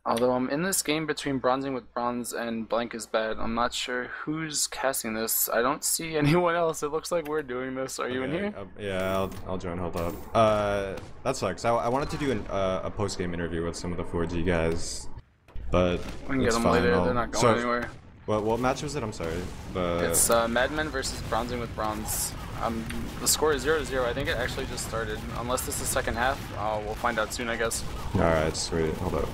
Although I'm in this game between Bronzing with Bronze and Blank is bad, I'm not sure who's casting this. I don't see anyone else. It looks like we're doing this. Are you in here? Yeah, I'll join. Hold up. That sucks. I wanted to do a post-game interview with some of the 4G guys, but We can get them later. They're not going anywhere. What match was it? I'm sorry. It's Madmen versus Bronzing with Bronze. The score is 0-0. I think it actually just started. Unless this is second half, we'll find out soon, I guess. All right, sweet. Hold up.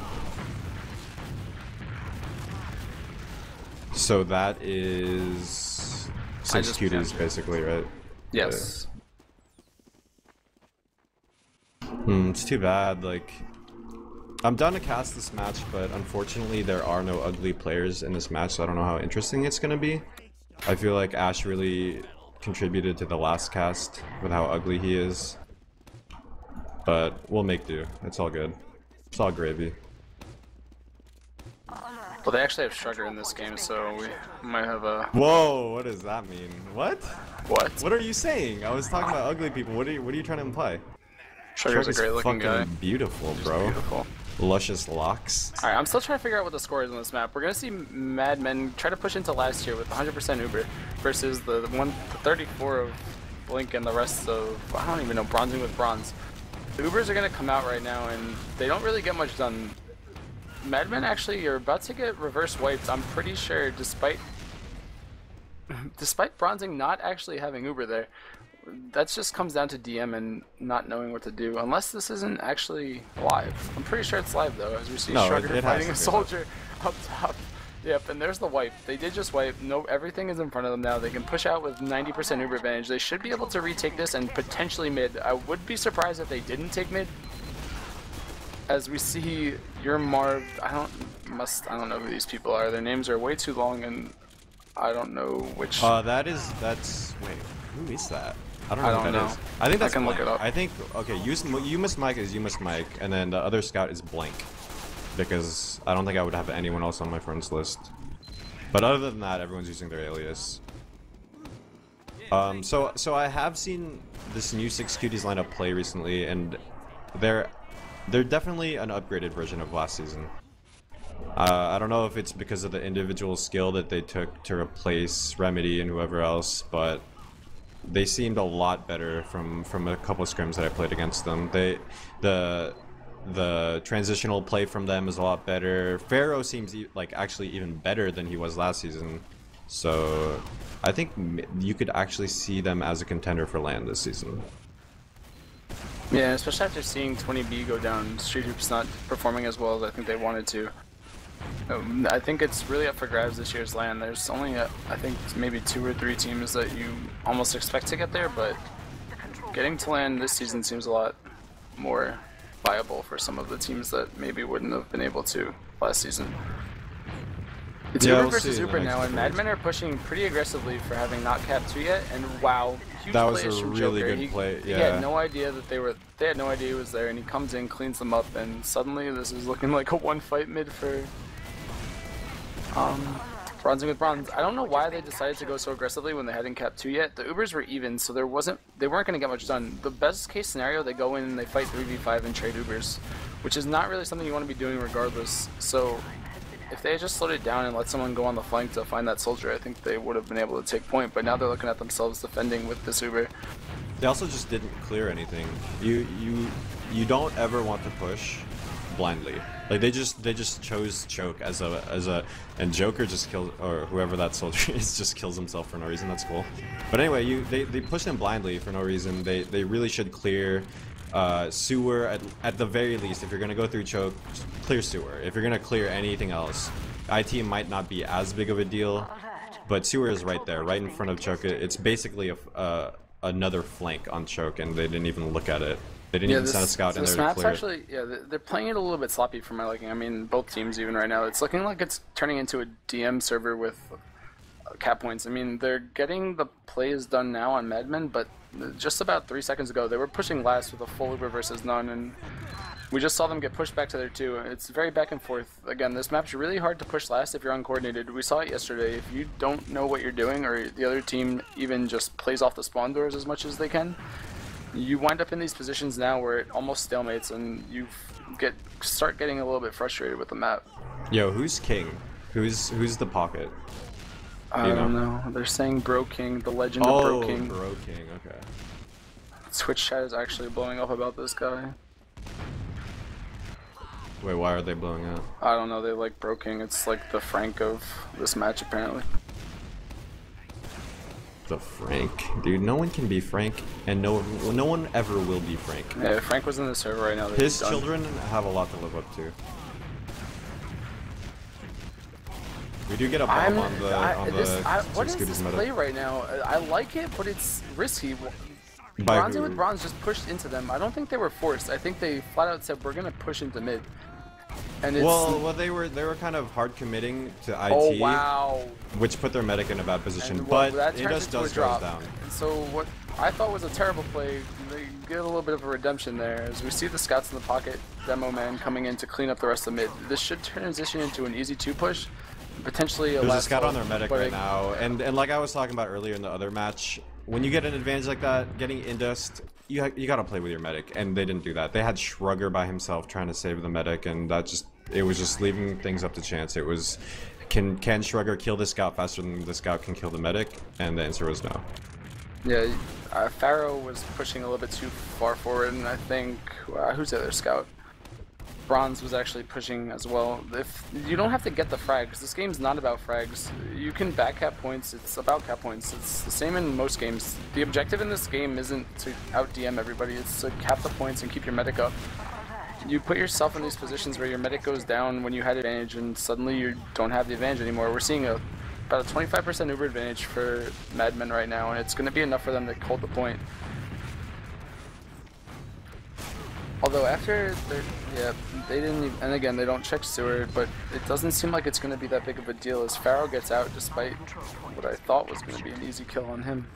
So that is 6 cuties, basically, right? Yes. It's too bad. Like, I'm down to cast this match, but unfortunately there are no ugly players in this match, so I don't know how interesting it's gonna be. I feel like Ash really contributed to the last cast with how ugly he is, but we'll make do. It's all good. It's all gravy. Well, they actually have Shrugger in this game, so we might have a... Whoa, what does that mean? What? What? What are you saying? I was talking about ugly people. What are you trying to imply? Shrugger's a great looking guy. Beautiful, bro. Beautiful. Luscious locks. Alright, I'm still trying to figure out what the score is on this map. We're gonna see Mad Men try to push into last year with 100% Uber versus the 34 of Blink and the rest of, I don't even know, Bronzing with Bronze. The Ubers are gonna come out right now and they don't really get much done. Madmen actually are about to get reverse wiped, I'm pretty sure, despite Bronzing not actually having Uber there. That just comes down to DM and not knowing what to do, unless this isn't actually live. I'm pretty sure it's live though, as we see Shrugger fighting a soldier up top. Yep, and there's the wipe. They did just wipe. No, everything is in front of them now. They can push out with 90% Uber advantage. They should be able to retake this and potentially mid. I would be surprised if they didn't take mid. As we see your Marv, I don't know who these people are. Their names are way too long and I don't know which. That's wait, who is that? I don't know who that is. I think that's I can Blank. look it up. I think okay, you must Mike is you must Mike, and then the other scout is Blank, because I don't think I would have anyone else on my friends list. But other than that, everyone's using their alias. So I have seen this new 6 cuties lineup play recently, and they're definitely an upgraded version of last season. I don't know if it's because of the individual skill that they took to replace Remedy and whoever else, but they seemed a lot better from a couple of scrims that I played against them. The transitional play from them is a lot better. Pharaoh seems like actually even better than he was last season. So I think you could actually see them as a contender for LAN this season. Yeah, especially after seeing 20B go down, Street Hoop's not performing as well as I think they wanted to. I think it's really up for grabs this year's LAN. There's only, I think, maybe 2 or 3 teams that you almost expect to get there, but getting to LAN this season seems a lot more viable for some of the teams that maybe wouldn't have been able to last season. It's Uber versus Uber now, and Madmen are pushing pretty aggressively for having not capped 2 yet, and wow, huge that was play a from really Joker. good play. He had no idea that they had no idea he was there, and he comes in, cleans them up, and suddenly this is looking like a 1-fight mid for Bronzing with Bronze. I don't know why they decided to go so aggressively when they hadn't capped 2 yet. The Ubers were even, so they weren't going to get much done. The best case scenario, they go in and they fight 3v5 and trade Ubers, which is not really something you want to be doing regardless. So if they had just slowed it down and let someone go on the flank to find that soldier, I think they would have been able to take point, but now they're looking at themselves defending with this Uber. They also just didn't clear anything. You don't ever want to push blindly. Like they just chose choke as a and Joker just kills, or whoever that soldier is just kills himself for no reason. That's cool. But anyway, they pushed him blindly for no reason. They really should clear sewer at the very least. If you're gonna go through choke, clear sewer. If you're gonna clear anything else, IT might not be as big of a deal, but sewer is right there, right in front of choke. It's basically another flank on choke, and they didn't even look at it. They didn't even send a scout in there to clear actually, yeah, they're playing it a little bit sloppy for my liking. I mean, both teams even right now. It's looking like it's turning into a DM server with cap points. I mean, they're getting the plays done now on Madmen, but just about 3 seconds ago, they were pushing last with a full Uber versus none, and we just saw them get pushed back to their 2. It's very back and forth. Again, this map's really hard to push last if you're uncoordinated. We saw it yesterday. If you don't know what you're doing, or the other team even just plays off the spawn doors as much as they can, You wind up in these positions now where it almost stalemates, and you start getting a little bit frustrated with the map. Yo, who's king? Who's the pocket? I don't know. They're saying Br0nk, the legend of Br0nk. Oh, Br0nk, okay. Twitch chat is actually blowing up about this guy. Wait, why are they blowing up? I don't know, they like Br0nk. It's like the Frank of this match, apparently. The Frank? Dude, no one can be Frank, and no one ever will be Frank. Yeah, if Frank was in the server right now, his children have a lot to live up to. We do get a bomb on the what is this play right now? I like it, but it's risky. Br0nze with Br0nze just pushed into them. I don't think they were forced. I think they flat out said, we're going to push into mid. And it's, well, they were kind of hard committing to IT. Oh, wow. Which put their medic in a bad position, and, well, but it does goes down. And so what I thought was a terrible play, they get a little bit of a redemption there, as we see the scouts in the pocket, demo man coming in to clean up the rest of mid. This should transition into an easy 2 push, potentially a There's last a scout ult, on their medic right now, and like I was talking about earlier in the other match, when you get an advantage like that, getting indused, you gotta play with your medic, and they didn't do that. They had Shrugger by himself trying to save the medic, and it was just leaving things up to chance. It was, can Shrugger kill the scout faster than the scout can kill the medic? And the answer was no. Yeah, Pharaoh was pushing a little bit too far forward, and I think, who's the other scout? Br0nze was actually pushing as well. If you don't have to get the frags, this game's not about frags. You can back cap points, it's about cap points. It's the same in most games. The objective in this game isn't to out DM everybody, it's to cap the points and keep your medic up. You put yourself in these positions where your medic goes down when you had advantage, and suddenly you don't have the advantage anymore. We're seeing about a 25% Uber advantage for Madmen right now, and it's going to be enough for them to hold the point. Although after they didn't even, and again, they don't check sewer, but it doesn't seem like it's going to be that big of a deal as Pharaoh gets out despite what I thought was going to be an easy kill on him.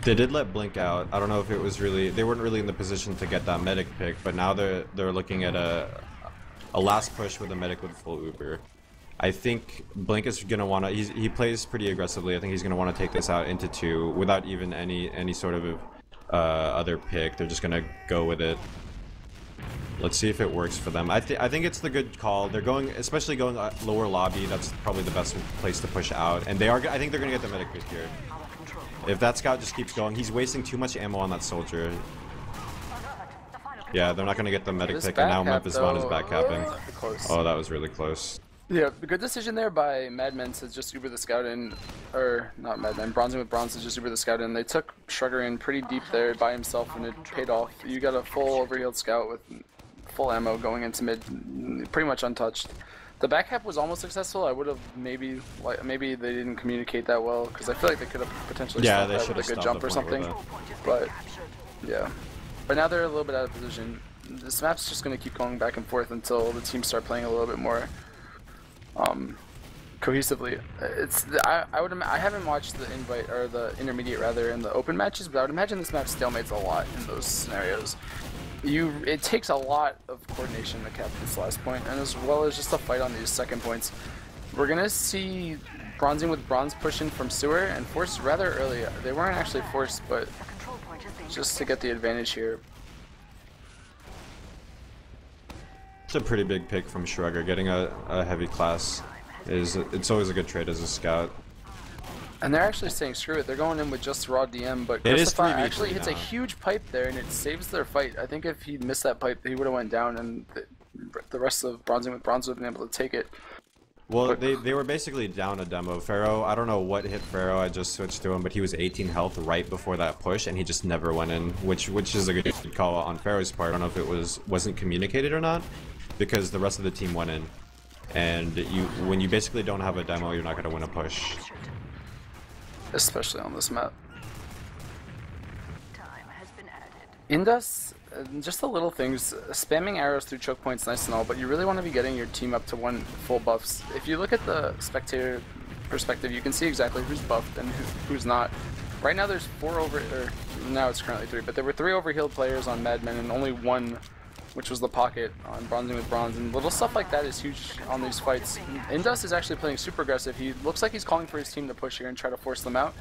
They did let Blink out. I don't know if it was really, they weren't really in the position to get that medic pick, but now they're looking at a last push with a medic with full Uber. I think Blink is going to want to, he plays pretty aggressively. I think he's going to want to take this out into 2 without even any sort of other pick. They're just going to go with it. Let's see if it works for them. I think it's the good call. They're going, especially going lower lobby. That's probably the best place to push out. And they are. I think they're going to get the medic pick here. If that scout just keeps going, he's wasting too much ammo on that soldier. Yeah, they're not going to get the medic pick, and now Memphis Vaughn is back capping. Oh, that was really close. Yeah, the good decision there by Madmen to just Uber the scout in, or not Madmen, Br0nzing with Br0nze to just Uber the scout in. They took Shrugger in pretty deep there by himself, and it paid off. You got a full overhealed scout with full ammo going into mid, pretty much untouched. The back cap was almost successful. I would have maybe they didn't communicate that well, because I feel like they could have potentially stopped that with a good jump or something. But yeah, but now they're a little bit out of position. This map's just going to keep going back and forth until the teams start playing a little bit more cohesively. I haven't watched the invite or the intermediate rather in the open matches, but I would imagine this map stalemates a lot in those scenarios. It takes a lot of coordination to cap this last point, and as well as just a fight on these second points. We're gonna see Br0nzing with Br0nze push in from sewer and forced rather early. They weren't actually forced, but just to get the advantage here. It's a pretty big pick from Shrugger. Getting a heavy class it's always a good trade as a scout. And they're actually saying screw it, they're going in with just raw DM, but Christopher actually hits a huge pipe there and it saves their fight. I think if he missed that pipe, he would have went down and the rest of Br0nzing with Br0nze would have been able to take it. Well, they were basically down a demo. Pharaoh, I don't know what hit Pharaoh, I just switched to him, but he was 18 health right before that push and he just never went in, which is a good call on Pharaoh's part. I don't know if it wasn't communicated or not, because the rest of the team went in. And when you basically don't have a demo, you're not going to win a push. Especially on this map. Indus, just the little things, spamming arrows through choke points nice and all, but you really want to be getting your team up to 1 full buffs. If you look at the spectator perspective, you can see exactly who's buffed and who's not. Right now there's 4 over, or now it's currently 3, but there were 3 overhealed players on Madmen and only 1, which was the pocket on Br0nzing with Br0nze, and little stuff like that is huge on these fights. Indus is actually playing super aggressive. He looks like he's calling for his team to push here and try to force them out.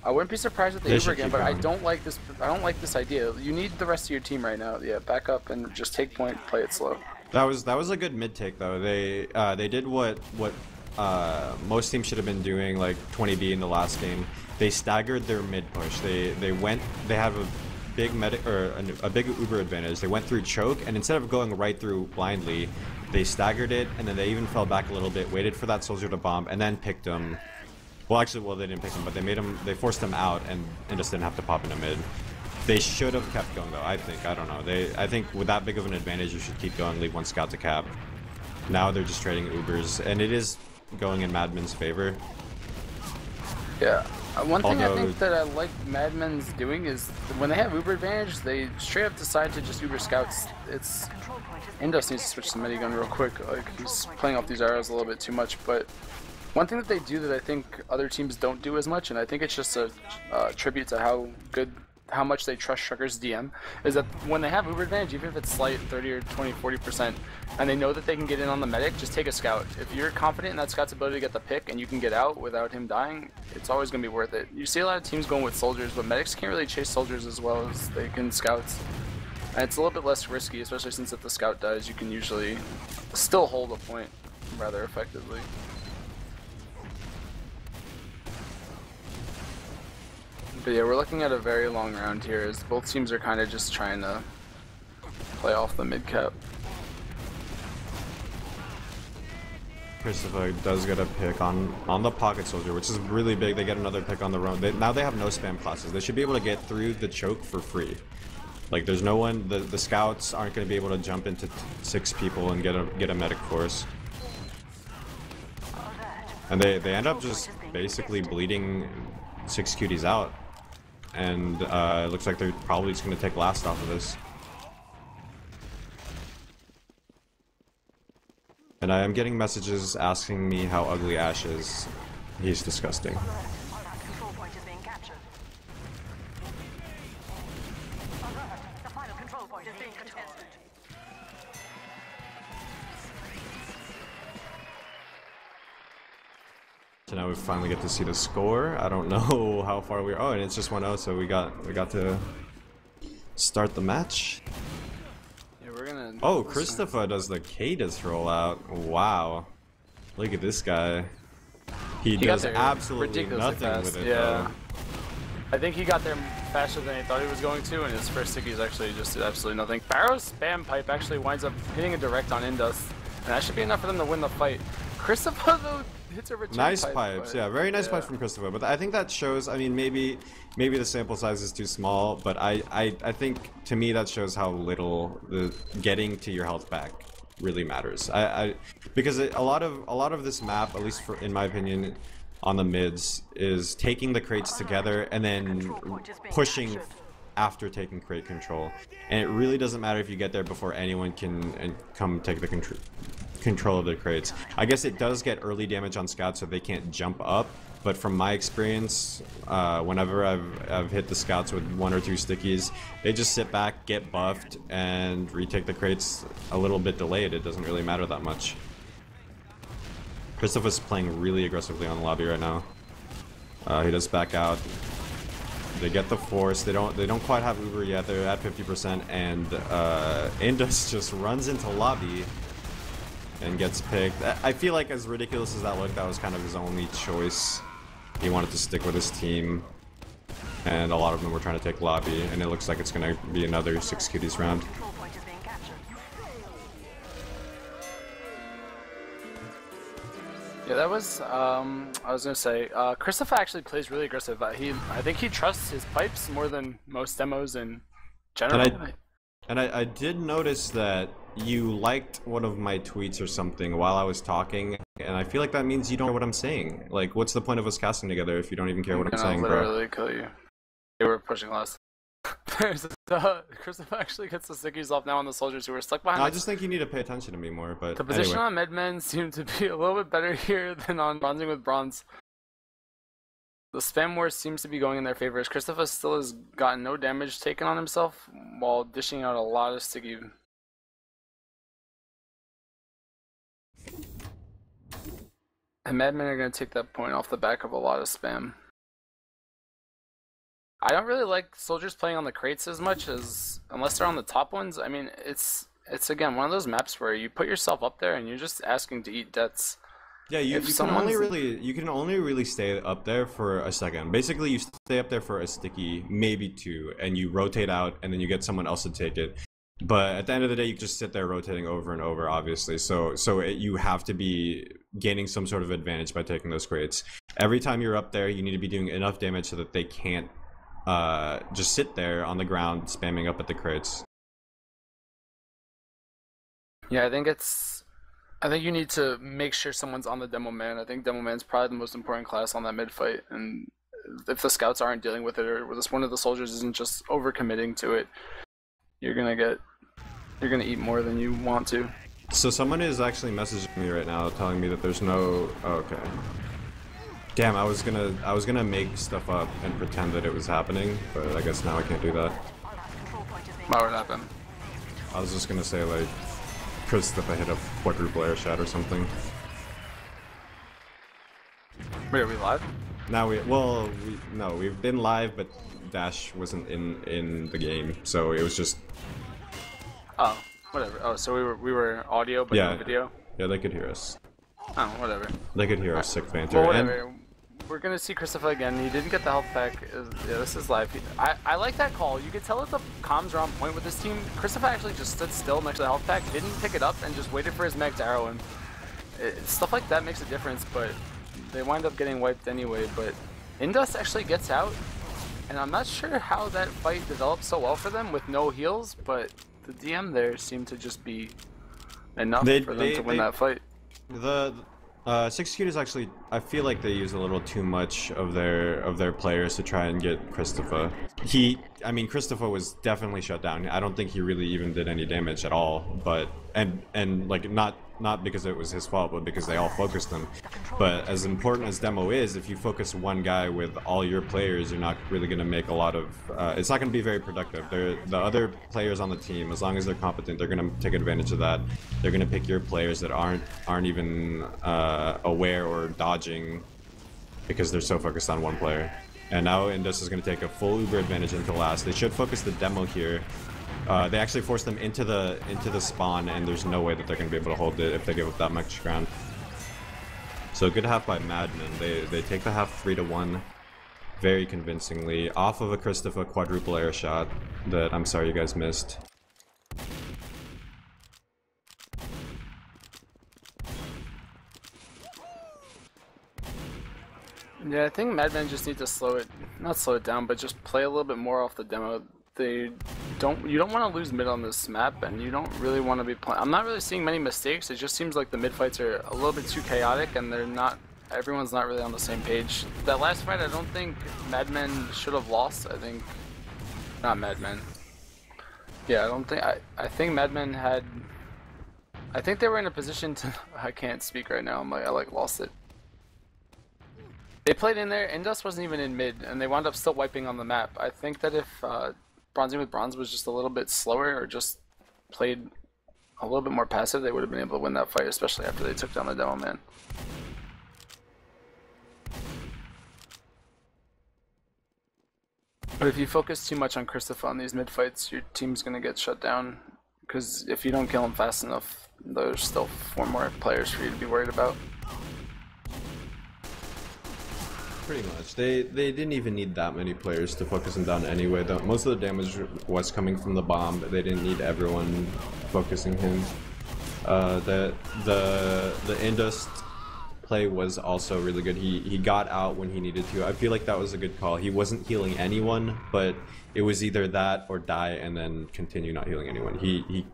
I wouldn't be surprised with the Uber again, but I don't like this. I don't like this idea. You need the rest of your team right now. Yeah, back up and just take point, play it slow. That was a good mid take though. They did what most teams should have been doing, like 20B in the last game. They staggered their mid push. They have a big a big Uber advantage. They went through choke, and instead of going right through blindly, they staggered it, and then they even fell back a little bit, waited for that soldier to bomb, and then picked him. Well, actually, they didn't pick him, but they forced him out, and just didn't have to pop into mid. They should have kept going though, I think. I don't know. I think with that big of an advantage, you should keep going, leave one scout to cap. Now they're just trading Ubers, and it is going in Madman's favor. Yeah. One thing I think that I like Madman's doing is when they have Uber advantage, they straight up decide to just Uber scouts. It's Indus needs to switch to minigun real quick. Like, he's playing off these arrows a little bit too much, but one thing that they do that I think other teams don't do as much, and I think it's just a tribute to how much they trust Shrugger's DM, is that when they have Uber advantage, even if it's slight 30 or 20, 40%, and they know that they can get in on the medic, just take a scout. If you're confident in that scout's ability to get the pick and you can get out without him dying, it's always going to be worth it. You see a lot of teams going with soldiers, but medics can't really chase soldiers as well as they can scouts. And it's a little bit less risky, especially since if the scout dies, you can usually still hold a point rather effectively. But yeah, we're looking at a very long round here as both teams are kind of just trying to play off the mid cap. Christopher does get a pick on the pocket soldier, which is really big. They get another pick on the run. Now they have no spam classes. They should be able to get through the choke for free. Like, there's no one. The scouts aren't going to be able to jump into 6 people and get a medic force. And they end up just basically bleeding 6 cuties out. And it looks like they're probably just going to take last off of this. And I am getting messages asking me how ugly Ash is. He's disgusting. So now we finally get to see the score. I don't know how far we are. Oh, and it's just 1-0, so we got to start the match. Yeah, we're gonna. Oh, Christopher does the Cadus rollout. Wow, look at this guy. He does absolutely nothing with it. Yeah, though. I think he got there faster than he thought he was going to, and his first stickies actually just did absolutely nothing. Barrow's spam pipe actually winds up hitting a direct on Indus, and that should be enough for them to win the fight. Christopher though hits a return nice pipes, yeah, very nice pipes from Christopher. But I think that shows. I mean, maybe the sample size is too small, but I think to me that shows how little the getting to your health back really matters. Because a lot of this map, at least in my opinion, on the mids, is taking the crates together and then pushing after taking crate control. And it really doesn't matter if you get there before anyone can come take the control of the crates. I guess it does get early damage on scouts so they can't jump up, but from my experience, whenever I've hit the scouts with 1 or 2 stickies, they just sit back, get buffed, and retake the crates a little bit delayed. It doesn't really matter that much. Christopher's playing really aggressively on the lobby right now. He does back out. They get the force. They don't quite have Uber yet. They're at 50%, and Indus just runs into lobby and gets picked. I feel like, as ridiculous as that looked, that was kind of his only choice. He wanted to stick with his team, and a lot of them were trying to take lobby, and it looks like it's going to be another 6 cuties round. Yeah, that was, I was gonna say, Christopher actually plays really aggressive. I think he trusts his pipes more than most demos in general. And I did notice that you liked one of my tweets or something while I was talking, and I feel like that means you don't know what I'm saying. Like, what's the point of us casting together if you don't even care what I'm saying, bro? I'll literally kill you. They were pushing last. Christopher actually gets the stickies off now on the soldiers who were stuck behind. No, I just think you need to pay attention to me more, but the position anyway. on Medmen seemed to be a little bit better here than on Br0nzing with Bronze. The spam war seems to be going in their favor, as Christopher still has gotten no damage taken on himself while dishing out a lot of sticky. And Madmen are going to take that point off the back of a lot of spam. I don't really like soldiers playing on the crates as much as unless they're on the top ones. I mean, it's again one of those maps where you put yourself up there and you're just asking to eat deaths. Yeah, you, If you can only someone's really stay up there for a second. Basically, you stay up there for a sticky, maybe two, and you rotate out, and then you get someone else to take it. But at the end of the day, you just sit there rotating over and over, obviously. You have to be gaining some sort of advantage by taking those crates. Every time you're up there, you need to be doing enough damage so that they can't just sit there on the ground spamming up at the crates. Yeah, I think you need to make sure someone's on the demo man. I think demo man's probably the most important class on that mid fight, and if the scouts aren't dealing with it, or one of the soldiers isn't just overcommitting to it, you're gonna eat more than you want to. So someone is actually messaging me right now, telling me that there's no. Oh, okay. Damn, I was gonna make stuff up and pretend that it was happening, but I guess now I can't do that. Why would happen? I was just gonna say like, Christopher hit a quadruple air shot or something. Wait, are we live? Now no, we've been live, but Dash wasn't in the game, so it was just. Oh, whatever. Oh, so we were audio but no video. Yeah, they could hear us. Oh, whatever. They could hear us sick banter. Well, whatever. We're gonna see Christopher again. He didn't get the health pack. Yeah, this is live. I like that call. You could tell that the comms are on point with this team. Christopher actually just stood still next to the health pack, didn't pick it up, and just waited for his mech to arrow him. Stuff like that makes a difference, but they wind up getting wiped anyway. But Indus actually gets out, and I'm not sure how that fight developed so well for them with no heals, but the DM there seemed to just be enough for them to win that fight. The 6Q actually, I feel like they use a little too much of their players to try and get Christopher. I mean, Christopher was definitely shut down. I don't think he really even did any damage at all, but and like not because it was his fault, but because they all focused him. But as important as demo is, if you focus one guy with all your players, you're not really going to make a lot of. It's not going to be very productive. The other players on the team, as long as they're competent, they're going to take advantage of that. They're going to pick your players that aren't even aware or dodging because they're so focused on one player. And now Indus is going to take a full Uber advantage into last. They should focus the demo here. They actually forced them into the spawn, and there's no way that they're going to be able to hold it if they give up that much ground. So good half by Madman. They take the half 3-1 very convincingly off of a Christopher quadruple air shot that I'm sorry you guys missed. Yeah, I think Madman just need to not slow it down, but just play a little bit more off the demo. You don't want to lose mid on this map, and you don't really want to be playing. I'm not really seeing many mistakes. It just seems like the mid fights are a little bit too chaotic, and everyone's not really on the same page. That last fight, I don't think Madman should have lost. Not Madman. Yeah, I think Madman had. I think they were in a position to. I can't speak right now. I lost it. They played in there. Indus wasn't even in mid, and they wound up still wiping on the map. I think that if Br0nzing with Br0nze was just a little bit slower, or just played a little bit more passive, they would have been able to win that fight, especially after they took down the demo man. But if you focus too much on Christopher on these mid fights, your team's gonna get shut down. Because if you don't kill him fast enough, there's still 4 more players for you to be worried about. Pretty much. They didn't even need that many players to focus him down anyway. Most of the damage was coming from the bomb, but they didn't need everyone focusing him. The Indus play was also really good. He got out when he needed to. I feel like that was a good call. He wasn't healing anyone, but it was either that or die and then continue not healing anyone. He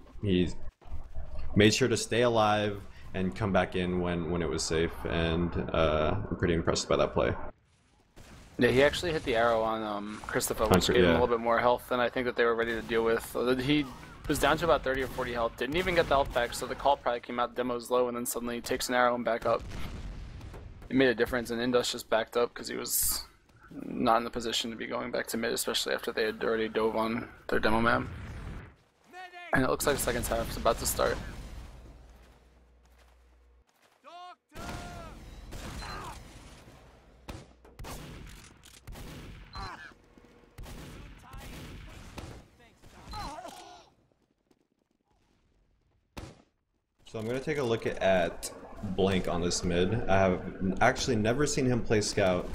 made sure to stay alive and come back in when it was safe, and I'm pretty impressed by that play. Yeah, he actually hit the arrow on Christopher, which gave him a little bit more health than I think that they were ready to deal with. He was down to about 30 or 40 health, didn't even get the health back, so the call probably came out demo's low, and then suddenly he takes an arrow and back up. It made a difference, and Indus just backed up because he was not in the position to be going back to mid, especially after they had already dove on their demo man. And it looks like the second half is about to start. So I'm going to take a look at Blank on this mid. I have actually never seen him play Scout.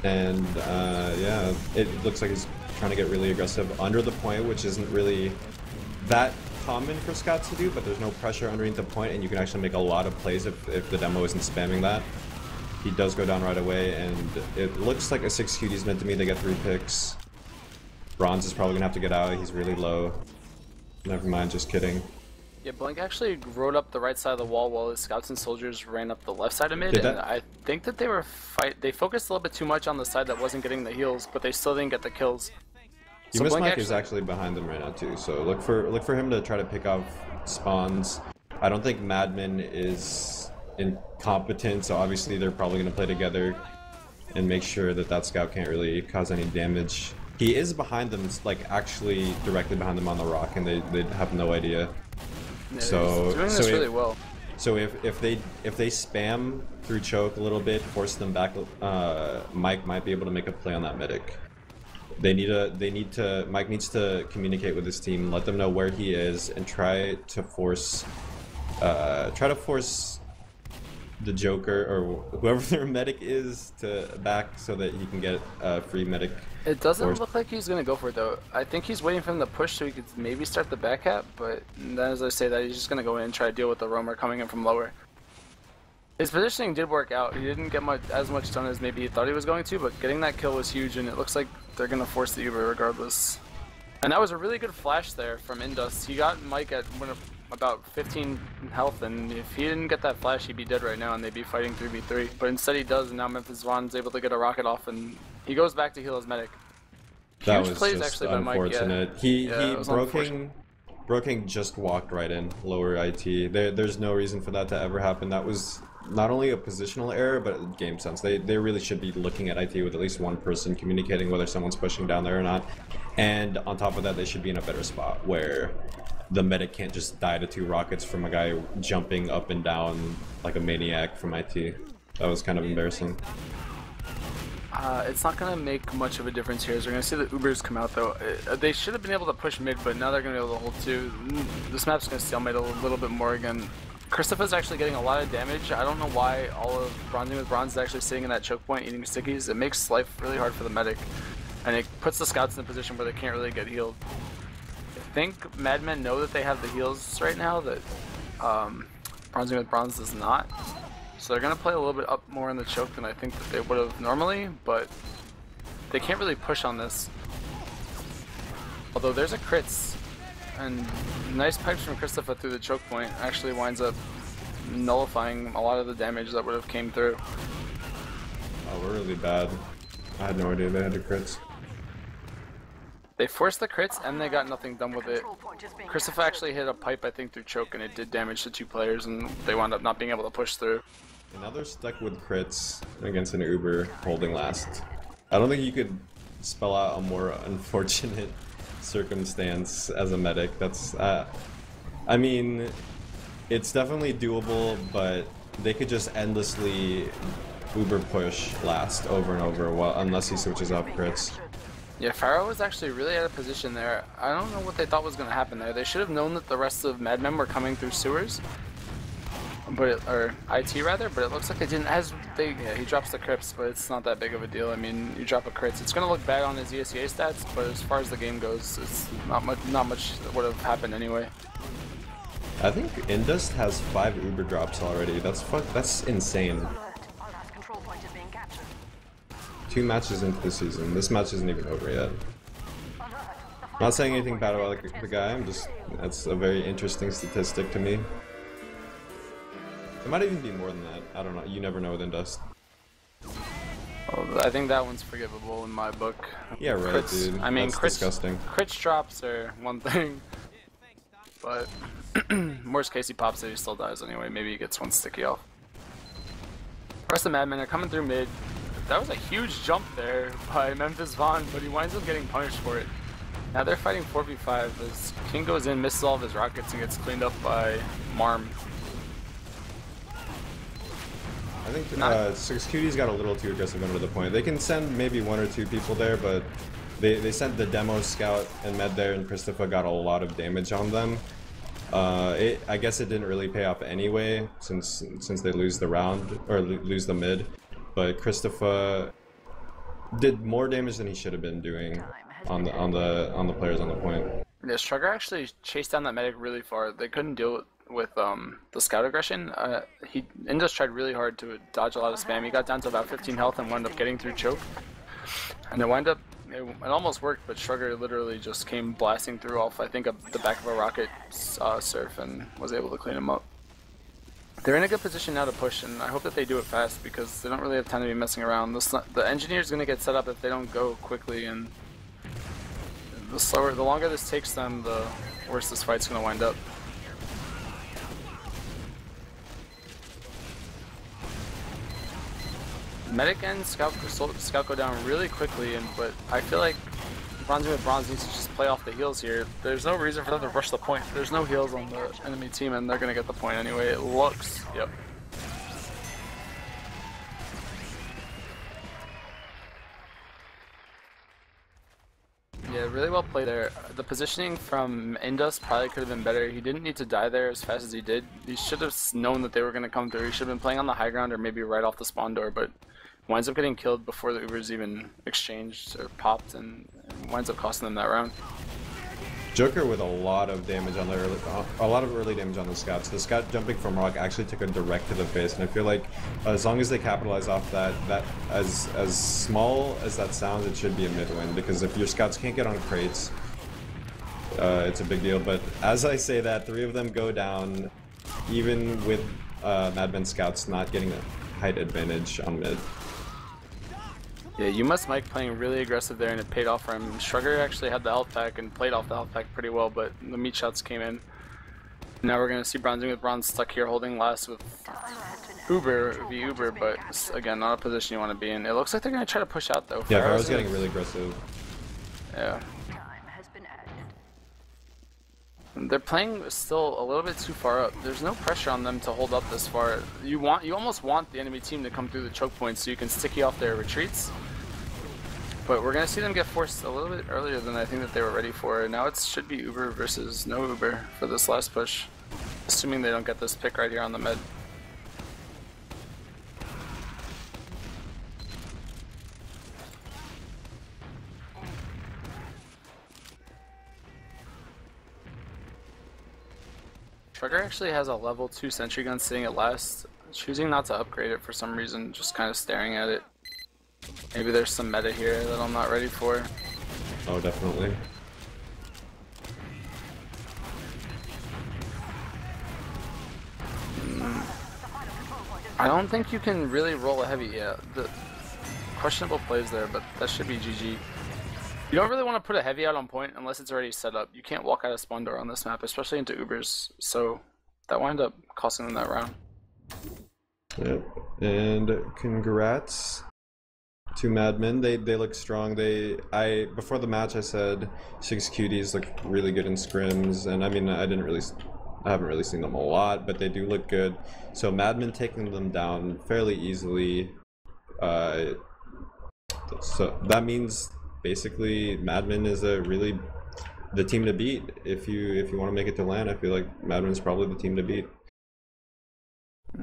And yeah, it looks like he's trying to get really aggressive under the point, which isn't really that common for Scouts to do, but there's no pressure underneath the point, and you can actually make a lot of plays if the demo isn't spamming that. He does go down right away, and it looks like a 6 cuties meant to me. They get 3 picks. Br0nze is probably going to have to get out. He's really low. Never mind, just kidding. Yeah, Blink actually rode up the right side of the wall while his scouts and soldiers ran up the left side of mid, and I think that they focused a little bit too much on the side that wasn't getting the heals, but they still didn't get the kills. So Mike is actually behind them right now too, so look for him to try to pick off spawns. I don't think Madman is incompetent, so obviously they're probably going to play together and make sure that that scout can't really cause any damage. He is behind them, like actually directly behind them on the rock, and they have no idea. Yeah, so doing this really well. So if they spam through choke a little bit, force them back, Mike might be able to make a play on that medic. Mike needs to communicate with his team, let them know where he is, and try to force the Joker or whoever their medic is to back so that he can get a free medic. It doesn't look like he's gonna go for it though. I think he's waiting for him to push so he could maybe start the back cap, but then as I say that, he's just gonna go in and try to deal with the roamer coming in from lower. His positioning did work out. He didn't get as much done as maybe he thought he was going to, but getting that kill was huge, and it looks like they're gonna force the Uber regardless. And that was a really good flash there from Indus. He got Mike at about 15 health, and if he didn't get that flash, he'd be dead right now, and they'd be fighting 3v3. But instead he does, and now Br0nze able to get a rocket off, and he goes back to heal his medic. That was just unfortunate. Br0nking just walked right in, lower IT. There's no reason for that to ever happen. That was not only a positional error, but game sense. They really should be looking at IT with at least one person communicating whether someone's pushing down there or not. And on top of that, they should be in a better spot where the medic can't just die to 2 rockets from a guy jumping up and down like a maniac from IT. That was kind of embarrassing. It's not going to make much of a difference here. As we're going to see the Ubers come out though. They should have been able to push mid, but now they're going to be able to hold 2. This map's going to stalemate a little bit more again. Christopher's actually getting a lot of damage. I don't know why all of Br0nzing with Br0nze is actually sitting in that choke point eating stickies. It makes life really hard for the medic, and it puts the scouts in a position where they can't really get healed. I think Madmen know that they have the heals right now that Br0nzing with Br0nze does not. So they're going to play a little bit up more in the choke than I think that they would have normally, but they can't really push on this. Although there's a crits, and nice pipes from Christopher through the choke point actually winds up nullifying a lot of the damage that would have came through. Oh, we're really bad. I had no idea they had the crits. They forced the crits and they got nothing done with it. Christopher actually hit a pipe, I think, through choke, and it did damage to 2 players, and they wound up not being able to push through. And now they're stuck with crits against an Uber holding last. I don't think you could spell out a more unfortunate circumstance as a medic. That's, I mean, it's definitely doable, but they could just endlessly Uber push last over and over unless he switches off crits. Yeah, Pharaoh was actually really out of position there. I don't know what they thought was going to happen there. They should have known that the rest of Madmen were coming through sewers, or IT rather, but it looks like they didn't. Yeah, he drops the crypts, but it's not that big of a deal. I mean, you drop a crits, it's going to look bad on his ESEA stats, but as far as the game goes, it's not much that would have happened anyway. I think Indus has 5 Uber drops already. That's insane. 2 matches into the season. This match isn't even over yet. Not saying anything bad about the guy, that's a very interesting statistic to me. It might even be more than that. I don't know. You never know with Indus. Well, I think that one's forgivable in my book. Yeah, right, crits, dude. I mean, that's disgusting. Crits drops are one thing, but worst case he pops it, he still dies anyway. Maybe he gets 1 sticky off. The rest of the Madmen are coming through mid. That was a huge jump there by Memphis Vaughn, but he winds up getting punished for it. Now they're fighting 4v5 as King goes in, misses all of his rockets, and gets cleaned up by Marm. I think 6 Cuties got a little too aggressive under the point. They can send maybe 1 or 2 people there, but they sent the demo scout and med there, and Christopher got a lot of damage on them. I guess it didn't really pay off anyway, since they lose the round or lose the mid. But Christopher did more damage than he should have been doing on the players on the point. Yeah, Strugger actually chased down that medic really far. They couldn't deal with the scout aggression. Indus tried really hard to dodge a lot of spam. He got down to about 15 health and wound up getting through choke. And it almost worked, but Strugger literally just came blasting through off, I think, the back of a rocket surf and was able to clean him up. They're in a good position now to push, and I hope that they do it fast because they don't really have time to be messing around. The engineer's going to get set up if they don't go quickly, and the longer this takes them, the worse this fight's going to wind up. Medic and Scout go down really quickly, but I feel like Br0nze with Br0nze needs to just play off the heals here. There's no reason for them to rush the point. There's no heals on the enemy team, and they're going to get the point anyway. It looks. Yep. Yeah, really well played there. The positioning from Indus probably could have been better. He didn't need to die there as fast as he did. He should have known that they were going to come through. He should have been playing on the high ground or maybe right off the spawn door, but winds up getting killed before the Ubers even exchanged or popped, and winds up costing them that round. Joker with a lot of damage on the early damage on the scouts. The scout jumping from rock actually took a direct to the face, and I feel like as long as they capitalize off that as small as that sounds, it should be a mid-win, because if your scouts can't get on crates, it's a big deal. But as I say that, 3 of them go down, even with Madman scouts not getting a height advantage on mid. Yeah, you must Mike playing really aggressive there, and it paid off for him. Strugger actually had the health pack and played off the health pack pretty well, but the meat shots came in. Now we're going to see Br0nzing with Br0nze stuck here holding last with Uber v Uber, but again, not a position you want to be in. It looks like they're going to try to push out though. Yeah, Pharaoh's getting really aggressive. Yeah. They're playing still a little bit too far up. There's no pressure on them to hold up this far. You almost want the enemy team to come through the choke points so you can sticky off their retreats. But we're gonna see them get forced a little bit earlier than I think that they were ready for. Now it should be Uber versus no Uber for this last push, assuming they don't get this pick right here on the mid. Strugger actually has a level 2 sentry gun sitting at last, choosing not to upgrade it for some reason, just kind of staring at it. Maybe there's some meta here that I'm not ready for. Oh, definitely. I don't think you can really roll a heavy yet. The questionable plays there, but that should be GG. You don't really want to put a heavy out on point unless it's already set up. You can't walk out of spawn door on this map, especially into Ubers, so that wound up costing them that round. Yep, and congrats to Madmen. They look strong. Before the match I said 6 cuties look really good in scrims, and I mean I haven't really seen them a lot, but they do look good. So Madmen taking them down fairly easily. So that means basically Madmen is the team to beat. If you want to make it to LAN, I feel like Madmen's probably the team to beat.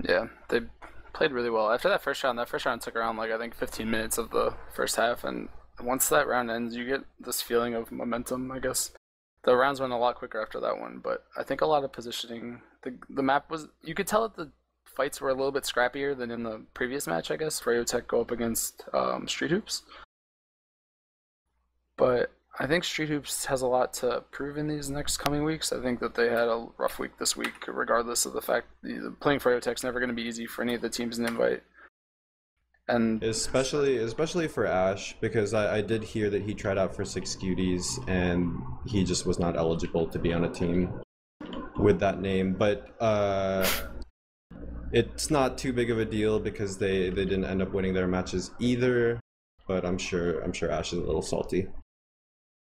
Yeah, they played really well. After that first round took around like I think 15 minutes of the first half, and once that round ends you get this feeling of momentum, I guess. The rounds went a lot quicker after that one, but I think a lot of positioning, the map was, you could tell that the fights were a little bit scrappier than in the previous match, I guess. FROYOTECH go up against Street Hoops. But I think Street Hoops has a lot to prove in these next coming weeks. I think that they had a rough week this week, regardless of the fact playing FROYOTECH's never going to be easy for any of the teams in Invite. And especially for Ash, because I did hear that he tried out for 6 cuties and he just was not eligible to be on a team with that name. But it's not too big of a deal because they didn't end up winning their matches either. But I'm sure Ash is a little salty.